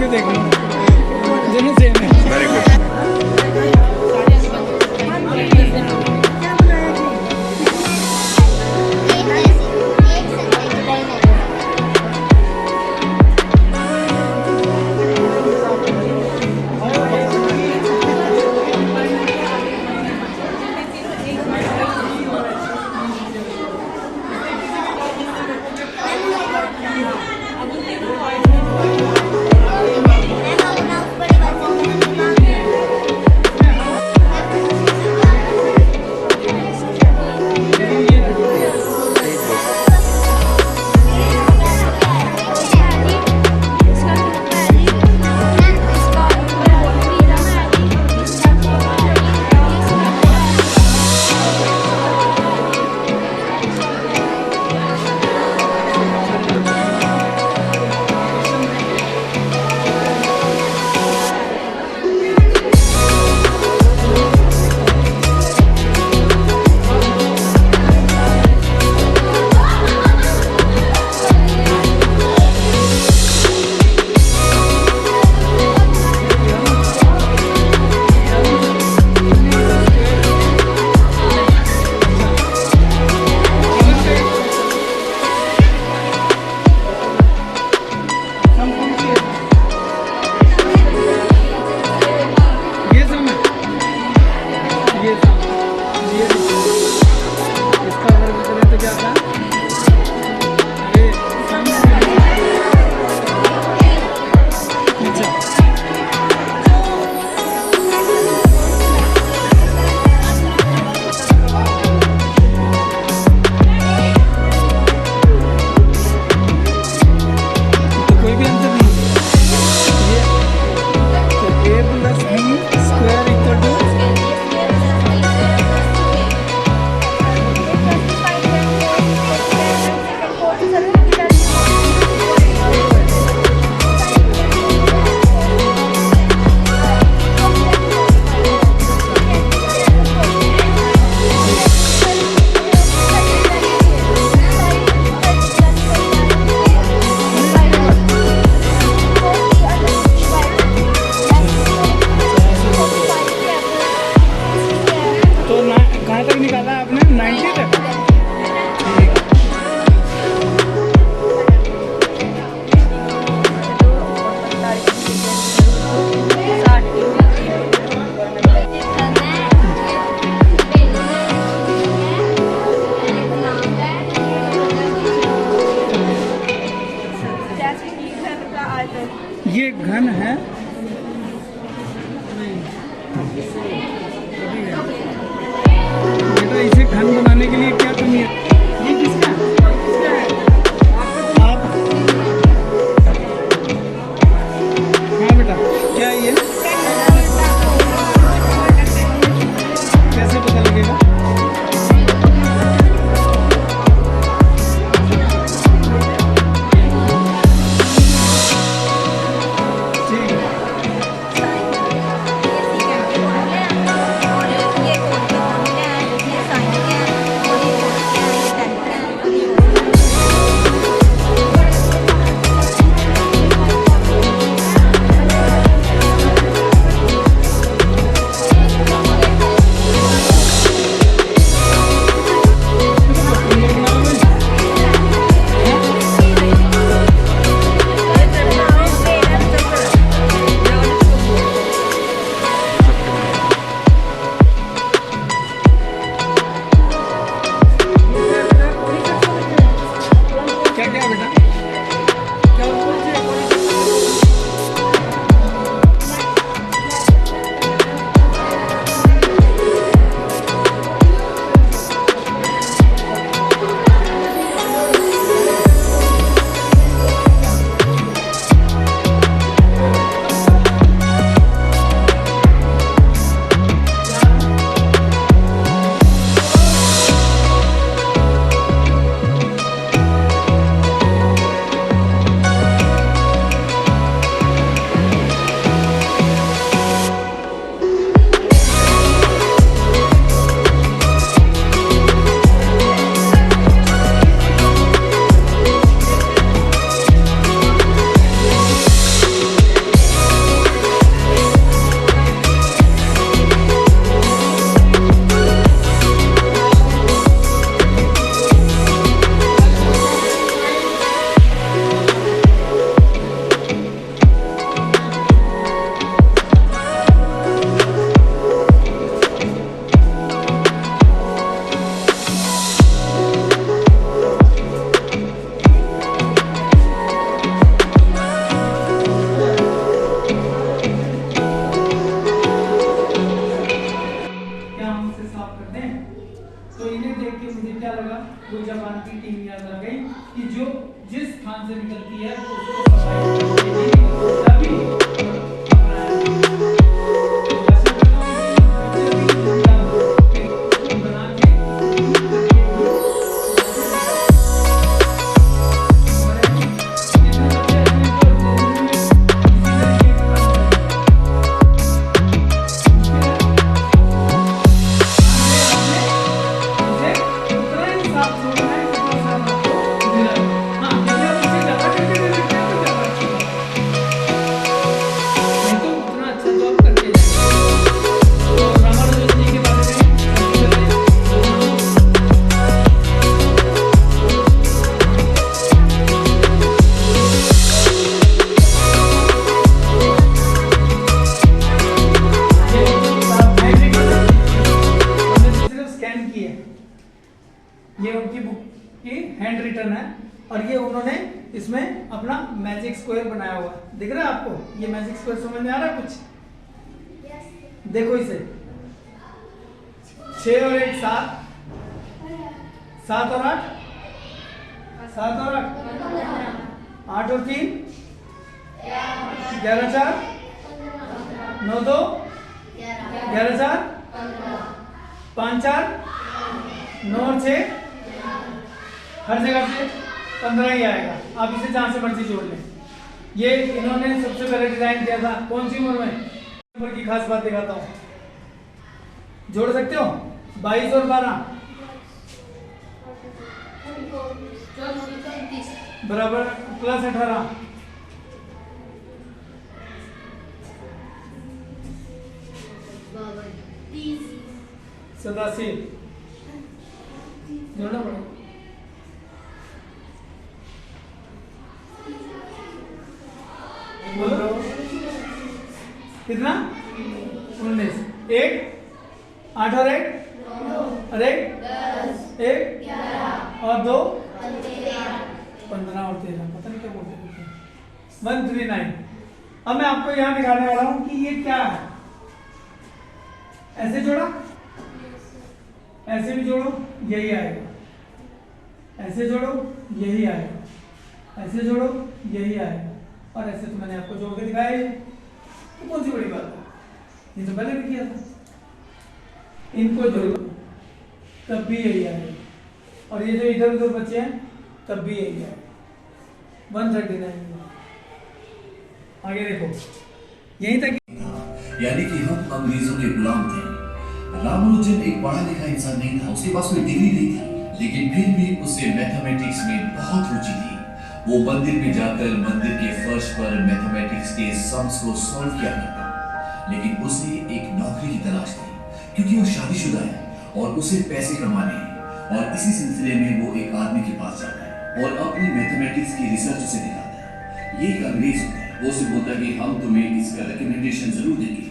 भी देख लो, दोनों सेम है। Very good. ये घन है, बेटा इसे घन बनाने के लिए क्या कमी है? ये किसका है? आप हाँ बेटा, क्या ये कैसे पता लगेगा? ठीक है। जिस स्थान से निकलती है उसको सफाई करनी है, ये उनकी बुक की हैंड रिटन है और ये उन्होंने इसमें अपना मैजिक स्क्वायर बनाया हुआ है। दिख रहा है आपको ये मैजिक स्क्वायर? समझ में आ रहा है कुछ? देखो इसे 6 और 1 7, 7 और 8 7 और 8 8 और 3 11 4 9 2 11 4 5 4 9 और 6 हर जगह से 15 ही आएगा। आप इसे जहां से मर्जी जोड़ लें। ये इन्होंने सबसे पहले डिजाइन किया था कौन सी उम्र में? नंबर की खास बात दिखाता हूं। जोड़ सकते हो 22 और 12 बराबर प्लस 18 87 जोड़ना पड़ेगा। बोलो कितना? 19 1 8 और 1 और 1 10 1 और 2 15 और 13 पता नहीं क्या बोलते हैं 139। अब मैं आपको यहां दिखाने वाला हूं कि ये क्या है। ऐसे जोड़ा, ऐसे भी जोड़ो यही आएगा, ऐसे जोड़ो यही आएगा, ऐसे जोड़ो यही आएगा और ऐसे तो मैंने आपको जोड़ के दिखाया है। तो कौन सी बड़ी बात है? ये तो पहले भी किया था। इनको जोड़ो तब भी यही आएगा और ये जो इधर उधर बचे हैं तब भी यही आएगा। 139। आगे देखो यहीं तक, यानी कि हम अंग्रेजों के गुलाम थे। रामानुजन एक पढ़ा लिखा इंसान नहीं था, उसके पास कोई डिग्री नहीं थी, लेकिन फिर भी उसे मैथमेटिक्स में बहुत रुचि थी। वो मंदिर में जाकर मंदिर के फर्श पर मैथमेटिक्स के सम्स को सॉल्व किया करता, लेकिन उसे एक नौकरी की तलाश थी क्योंकि वो शादीशुदा है और उसे पैसे कमाने हैं। और इसी सिलसिले में वो एक आदमी के पास जाता है और अपनी मैथमेटिक्स की रिसर्च उसे दिखाता है। ये एक अंग्रेज होता है, वो उसे बोलता है कि हम तुम्हें इसका रिकमेंडेशन जरूर देंगे।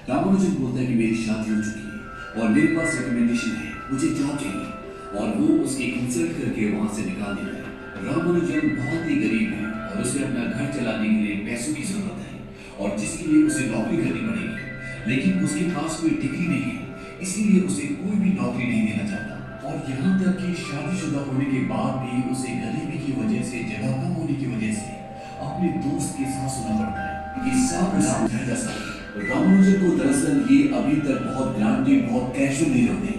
रामानुजन बोलता है कि मेरी शादी हो चुकी है और मेरे पास रिकमेंडेशन है, मुझे जॉब चाहिए, और वो उसकी इंसल्ट करके वहां से निकाल देता है। रामानुजन बहुत ही गरीब है और उसे अपना घर चलाने के लिए पैसों की जरूरत है और जिसके लिए उसे नौकरी करनी पड़ेगी, लेकिन उसके पास कोई डिग्री नहीं है, इसीलिए उसे कोई भी नौकरी नहीं देना चाहता। और यहाँ तक कि शादीशुदा होने के बाद भी उसे गरीबी की वजह से, जगह कम होने की वजह से अपने दोस्त के साथ सोना पड़ता है। ये सब समझाया जा सकता है। रामानुजन को दरअसल ये अभी तक बहुत ग्रांटेड, बहुत कैजुअल नहीं होते।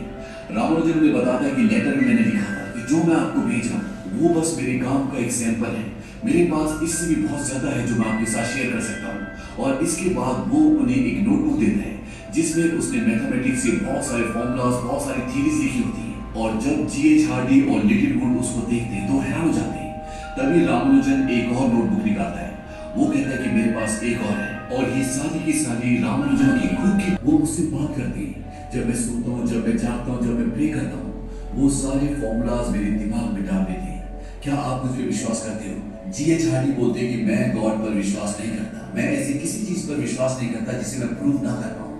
रामानुजन ने बताया कि लेटर में मैंने लिखा था कि जो मैं आपको भेज रहा हूँ वो बस मेरे काम का एक सैंपल है, मेरे पास इससे भी बहुत ज्यादा है जो मैं आपके साथ शेयर कर सकता हूँ। और इसके बाद वो उन्हें एक नोटबुक देता है जिसमें उसने मैथमेटिक्स के बहुत सारे फॉर्मूलाज, बहुत सारी थ्योरीज लिखी होती है। और जब G.H. हार्डी और लिटिल वुड उसको देखते हैं तो हैरान हो जाते हैं। तभी रामानुजन एक और नोटबुक निकालता है, वो कहता है कि मेरे पास एक और है, और ये सारी की सारी रामानुजन की खुद की। वो मुझसे बात करती है, जब मैं सोता हूँ, जब मैं जागता हूँ, जब मैं प्रे करता हूँ, वो सारे फॉर्मूलाज मेरे दिमाग में डाल देते हैं। क्या आप मुझ पर विश्वास करते हो? G.H. हार्डी बोलते हैं कि मैं गॉड पर विश्वास नहीं करता, मैं ऐसी किसी चीज पर विश्वास नहीं करता जिसे मैं प्रूव ना कर पाऊं,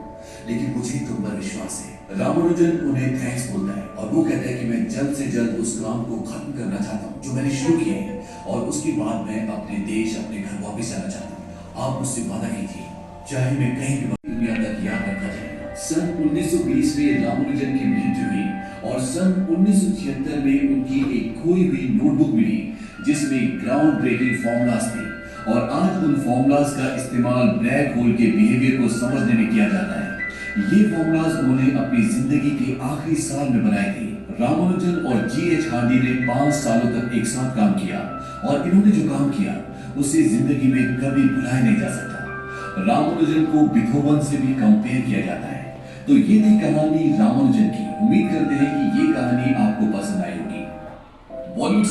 लेकिन मुझे तुम पर विश्वास है। रामानुजन उन्हें थैंक्स बोलता है और वो कहता है कि मैं जल्द से जल्द उस काम को खत्म करना चाहता हूँ जो मैंने शुरू किया है, और उसके बाद मैं अपने देश, अपने घर वापस जाना चाहता हूँ। आप मुझसे वादा कीजिए, चाहे मैं कहीं भी दुनिया तक याद रखा जाएगा। सन 1920 में रामानुजन की मृत्यु हुई और सन 1976 में उनकी एक खोई हुई नोटबुक मिली जिसमें ग्राउंड ब्रेकिंग फॉर्मूलाज थे और आज उन फॉर्मूलाज का इस्तेमाल ब्लैक होल के बिहेवियर को समझने में किया जाता है। ये फॉर्मूलाज उन्होंने अपनी जिंदगी के आखिरी साल में बनाए थे। रामानुजन और G.H. हार्डी ने 5 सालों तक एक साथ काम किया और इन्होंने जो काम किया उसे जिंदगी में कभी भुलाया नहीं जा सकता। रामानुजन को बीथोवन से भी कंपेयर किया जाता है। तो ये थी कहानी रामानुजन की। उम्मीद करते हैं कि ये कहानी आपको पसंद आई होगी। बॉलीवुड